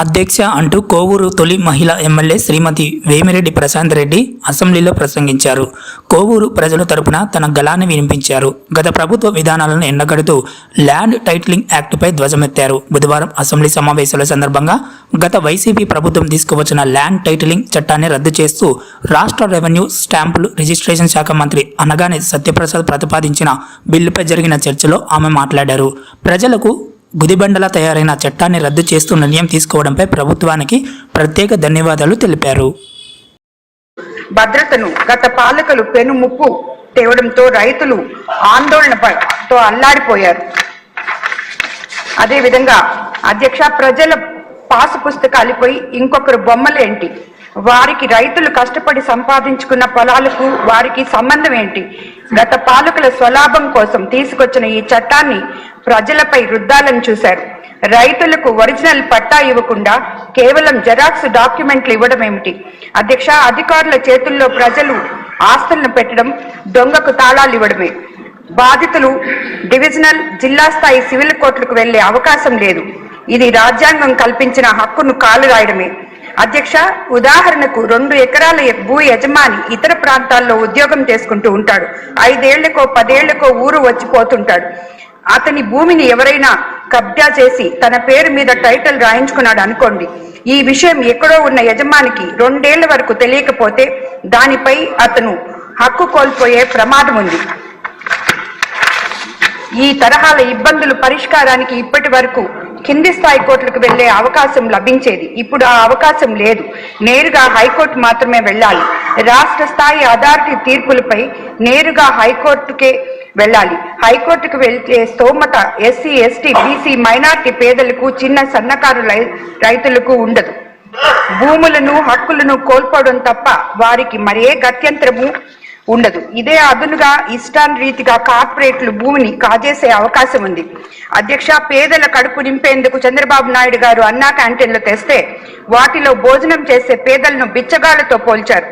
అధ్యక్ష అంటూ కోవూరు తొలి మహిళా ఎమ్మెల్యే శ్రీమతి వేమిరెడ్డి ప్రశాంత్ రెడ్డి అసెంబ్లీలో ప్రసంగించారు. కోవూరు ప్రజల తరపున తన గళాన్ని వినిపించారు. గత ప్రభుత్వ విధానాలను ఎండగడుతూ ల్యాండ్ టైటిలింగ్ యాక్టుపై ధ్వజమెత్తారు. బుధవారం అసెంబ్లీ సమావేశాల సందర్భంగా గత వైసీపీ ప్రభుత్వం తీసుకువచ్చిన ల్యాండ్ టైటిలింగ్ చట్టాన్ని రద్దు చేస్తూ రాష్ట్ర రెవెన్యూ స్టాంపులు రిజిస్ట్రేషన్ శాఖ మంత్రి అనగానే సత్యప్రసాద్ ప్రతిపాదించిన బిల్లుపై జరిగిన చర్చలో ఆమె మాట్లాడారు. ప్రజలకు గుదిబండలా తయారైన చట్టాన్ని రద్దు చేస్తూ నిర్ణయం తీసుకోవడంపై ప్రభుత్వానికి ప్రత్యేక ధన్యవాదాలు తెలిపారు. భద్రతను గత పాలకులు పెనుముప్పు తేవడంతో రైతులు ఆందోళనతో అల్లాడిపోయారు. అదేవిధంగా అధ్యక్ష, ప్రజల పాసు పుస్తకాలపై ఇంకొకరు బొమ్మలేంటి? వారికి రైతులు కష్టపడి సంపాదించుకున్న పొలాలకు వారికి సంబంధం ఏంటి? గత పాలకుల స్వలాభం కోసం తీసుకొచ్చిన ఈ చట్టాన్ని ప్రజలపై రుద్దాలని చూశారు. రైతులకు ఒరిజినల్ పట్టా ఇవ్వకుండా కేవలం జెరాక్స్ డాక్యుమెంట్లు ఇవ్వడం ఏమిటి? అధ్యక్ష, అధికారుల చేతుల్లో ప్రజలు ఆస్తులను పెట్టడం, దొంగకు తాళాలు ఇవ్వడమే. బాధితులు డివిజనల్, జిల్లా స్థాయి సివిల్ కోర్టులకు వెళ్లే అవకాశం లేదు. ఇది రాజ్యాంగం కల్పించిన హక్కును కాలు రాయడమే. అధ్యక్ష, ఉదాహరణకు 2 ఎకరాల భూ యజమాని ఇతర ప్రాంతాల్లో ఉద్యోగం చేసుకుంటూ ఉంటాడు. 5 ఏళ్లకో 10 ఏళ్లకో ఊరు వచ్చిపోతుంటాడు. అతని భూమిని ఎవరైనా కబ్జా చేసి తన పేరు మీద టైటిల్ రాయించుకున్నాడు అనుకోండి. ఈ విషయం ఎక్కడో ఉన్న యజమానికి 2 ఏళ్ల వరకు తెలియకపోతే దానిపై అతను హక్కు కోల్పోయే ప్రమాదం ఉంది. ఈ తరహాల ఇబ్బందుల పరిష్కారానికి ఇప్పటి వరకు కింది స్థాయి కోర్టులకు వెళ్లే అవకాశం లభించేది. ఇప్పుడు ఆ అవకాశం లేదు. నేరుగా హైకోర్టు మాత్రమే వెళ్ళాలి. రాష్ట్ర స్థాయి అథారిటీ తీర్పులపై నేరుగా హైకోర్టుకే వెళ్ళాలి. హైకోర్టుకు వెళ్తే స్తోమత ఎస్సీ, ఎస్టీ, బీసీ, మైనార్టీ పేదలకు, చిన్న సన్నకారు రైతులకు ఉండదు. భూములను, హక్కులను కోల్పోవడం తప్ప వారికి మరే గత్యంతరము ఉండదు. ఇదే అదునుగా ఇష్టారీతిగా కార్పొరేట్లు భూమిని కాజేసే అవకాశం ఉంది. అధ్యక్ష, పేదల కడుపు నింపేందుకు చంద్రబాబు నాయుడు గారు అన్నా క్యాంటీన్లు తెస్తే వాటిలో భోజనం చేసే పేదలను బిచ్చగాళ్లతో పోల్చారు.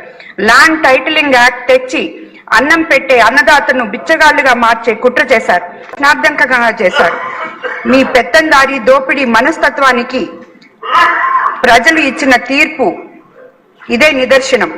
ల్యాండ్ టైటిలింగ్ యాక్ట్ తెచ్చి అన్నం పెట్టే అన్నదాతను బిచ్చగాళ్లుగా మార్చే కుట్ర చేశారు. స్నార్థంకంగా చేశారు. మీ పెత్తందారి దోపిడీ మనస్తత్వానికి ప్రజలు ఇచ్చిన తీర్పు ఇదే నిదర్శనం.